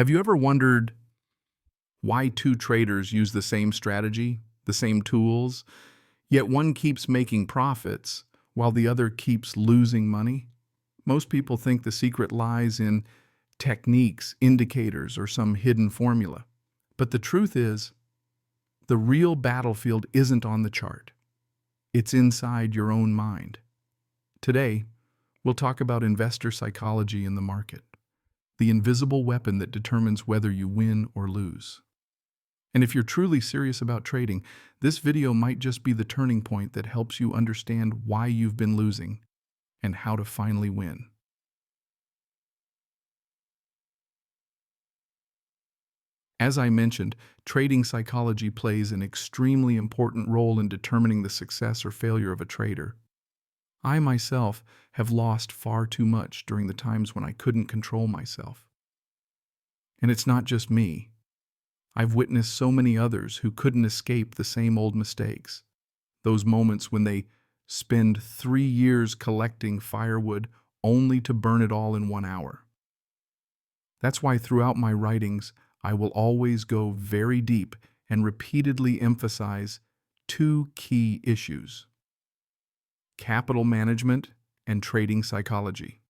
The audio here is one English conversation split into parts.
Have you ever wondered why two traders use the same strategy, the same tools, yet one keeps making profits while the other keeps losing money? Most people think the secret lies in techniques, indicators, or some hidden formula. But the truth is, the real battlefield isn't on the chart. It's inside your own mind. Today, we'll talk about investor psychology in the market, the invisible weapon that determines whether you win or lose. And if you're truly serious about trading, this video might just be the turning point that helps you understand why you've been losing and how to finally win. As I mentioned, trading psychology plays an extremely important role in determining the success or failure of a trader. I myself have lost far too much during the times when I couldn't control myself. And it's not just me. I've witnessed so many others who couldn't escape the same old mistakes. Those moments when they spend 3 years collecting firewood only to burn it all in 1 hour. That's why throughout my writings, I will always go very deep and repeatedly emphasize 2 key issues: capital management and trading psychology.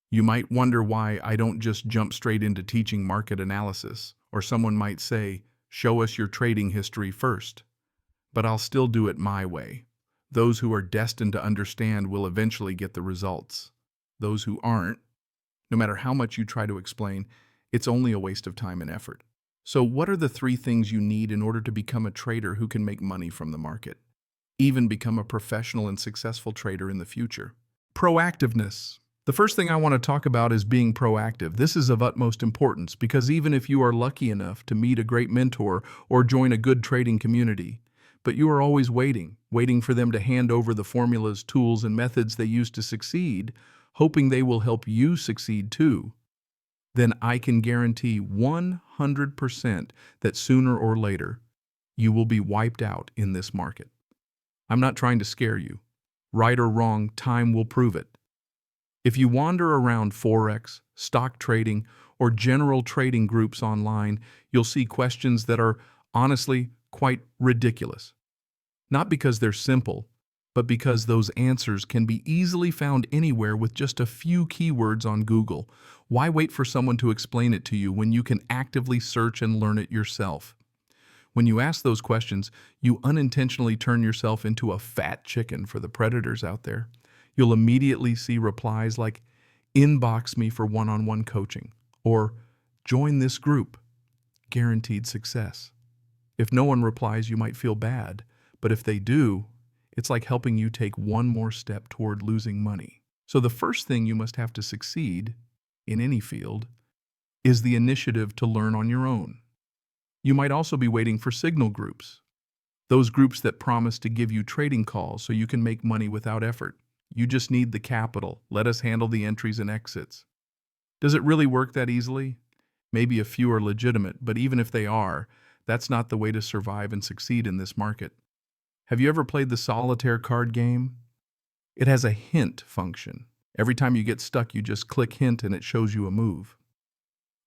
You might wonder why I don't just jump straight into teaching market analysis, or someone might say, show us your trading history first. But I'll still do it my way. Those who are destined to understand will eventually get the results. Those who aren't, no matter how much you try to explain, it's only a waste of time and effort. So what are the 3 things you need in order to become a trader who can make money from the market? Even become a professional and successful trader in the future? Proactiveness. The first thing I want to talk about is being proactive. This is of utmost importance because even if you are lucky enough to meet a great mentor or join a good trading community, but you are always waiting for them to hand over the formulas, tools, and methods they use to succeed, hoping they will help you succeed too, then I can guarantee 100% that sooner or later, you will be wiped out in this market. I'm not trying to scare you. Right or wrong, time will prove it. If you wander around Forex, stock trading, or general trading groups online, you'll see questions that are honestly quite ridiculous. Not because they're simple, but because those answers can be easily found anywhere with just a few keywords on Google. Why wait for someone to explain it to you when you can actively search and learn it yourself? When you ask those questions, you unintentionally turn yourself into a fat chicken for the predators out there. You'll immediately see replies like, inbox me for one-on-one coaching, or join this group, guaranteed success. If no one replies, you might feel bad, but if they do, it's like helping you take one more step toward losing money. So the first thing you must have to succeed in any field is the initiative to learn on your own. You might also be waiting for signal groups, those groups that promise to give you trading calls so you can make money without effort. You just need the capital. Let us handle the entries and exits. Does it really work that easily? Maybe a few are legitimate, but even if they are, that's not the way to survive and succeed in this market. Have you ever played the solitaire card game? It has a hint function. Every time you get stuck, you just click hint and it shows you a move.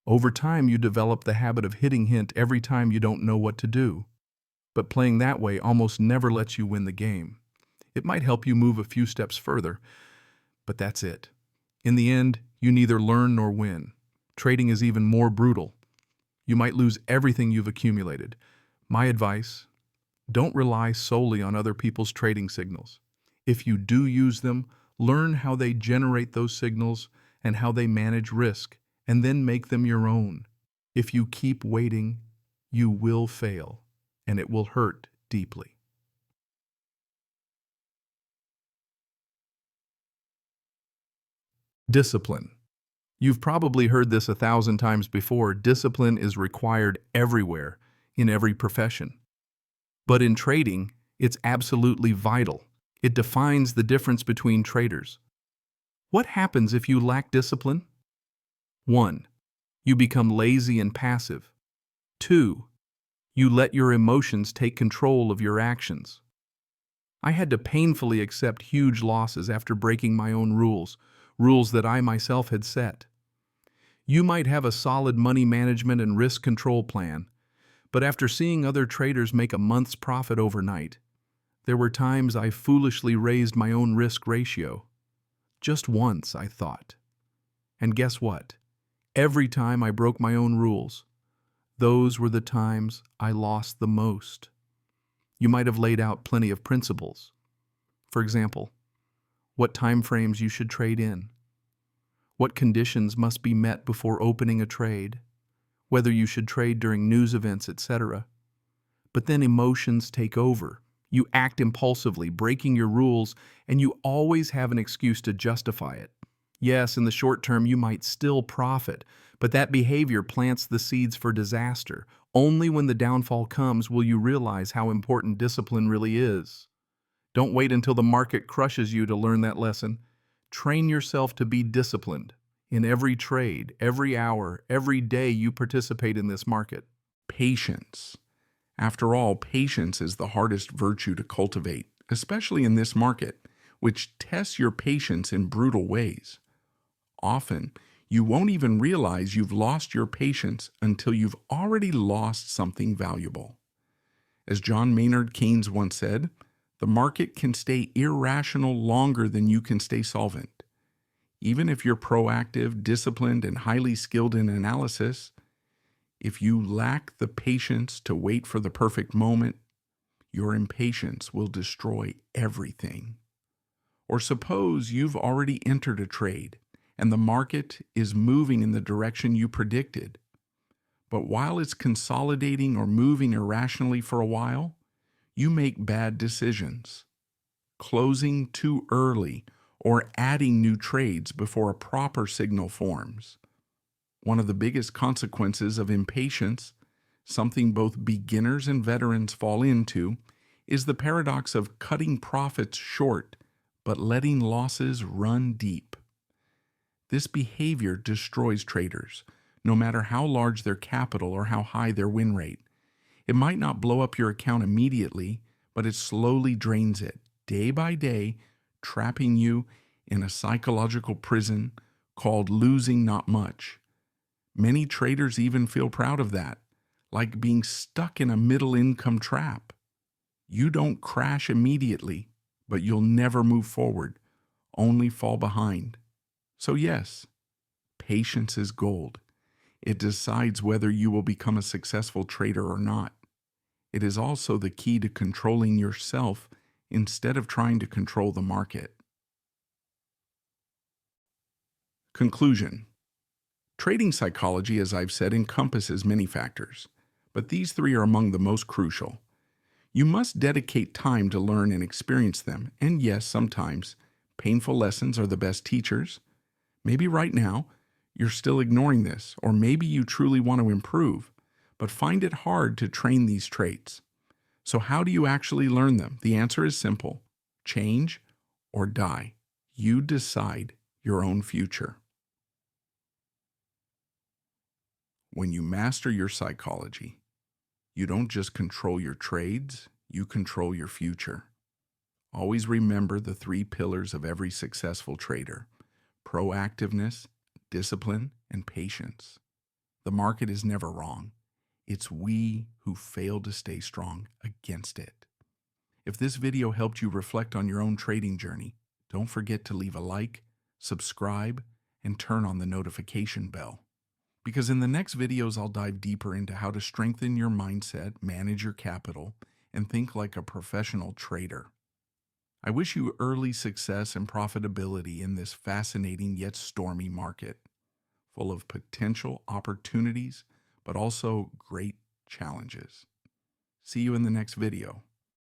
Over time, you develop the habit of hitting hint every time you don't know what to do. But playing that way almost never lets you win the game. It might help you move a few steps further, but that's it. In the end, you neither learn nor win. Trading is even more brutal. You might lose everything you've accumulated. My advice: don't rely solely on other people's trading signals. If you do use them, learn how they generate those signals and how they manage risk, and then make them your own. If you keep waiting, you will fail, and it will hurt deeply. Discipline. You've probably heard this 1,000 times before. Discipline is required everywhere, in every profession. But in trading, it's absolutely vital. It defines the difference between traders. What happens if you lack discipline? 1. You become lazy and passive. 2. You let your emotions take control of your actions. I had to painfully accept huge losses after breaking my own rules that I myself had set. You might have a solid money management and risk control plan, but after seeing other traders make a month's profit overnight, there were times I foolishly raised my own risk ratio. Just once, I thought. And guess what? Every time I broke my own rules, those were the times I lost the most. You might have laid out plenty of principles. For example, what time frames you should trade in, what conditions must be met before opening a trade, whether you should trade during news events, etc. But then emotions take over. You act impulsively, breaking your rules, and you always have an excuse to justify it. Yes, in the short term, you might still profit, but that behavior plants the seeds for disaster. Only when the downfall comes will you realize how important discipline really is. Don't wait until the market crushes you to learn that lesson. Train yourself to be disciplined in every trade, every hour, every day you participate in this market. Patience. After all, patience is the hardest virtue to cultivate, especially in this market, which tests your patience in brutal ways. Often, you won't even realize you've lost your patience until you've already lost something valuable. As John Maynard Keynes once said, the market can stay irrational longer than you can stay solvent. Even if you're proactive, disciplined, and highly skilled in analysis, if you lack the patience to wait for the perfect moment, your impatience will destroy everything. Or suppose you've already entered a trade and the market is moving in the direction you predicted. But while it's consolidating or moving irrationally for a while, you make bad decisions, closing too early or adding new trades before a proper signal forms. One of the biggest consequences of impatience, something both beginners and veterans fall into, is the paradox of cutting profits short but letting losses run deep. This behavior destroys traders, no matter how large their capital or how high their win rate. It might not blow up your account immediately, but it slowly drains it, day by day, trapping you in a psychological prison called losing not much. Many traders even feel proud of that, like being stuck in a middle-income trap. You don't crash immediately, but you'll never move forward, only fall behind. So yes, patience is gold. It decides whether you will become a successful trader or not. It is also the key to controlling yourself instead of trying to control the market. Conclusion. Trading psychology, as I've said, encompasses many factors, but these three are among the most crucial. You must dedicate time to learn and experience them, and yes, sometimes painful lessons are the best teachers. Maybe right now you're still ignoring this, or maybe you truly want to improve, but find it hard to train these traits. So how do you actually learn them? The answer is simple: change or die. You decide your own future. When you master your psychology, you don't just control your trades, you control your future. Always remember the three pillars of every successful trader: proactiveness, discipline, and patience. The market is never wrong. It's we who fail to stay strong against it. If this video helped you reflect on your own trading journey, don't forget to leave a like, subscribe, and turn on the notification bell. Because in the next videos, I'll dive deeper into how to strengthen your mindset, manage your capital, and think like a professional trader. I wish you early success and profitability in this fascinating yet stormy market, full of potential opportunities, but also great challenges. See you in the next video.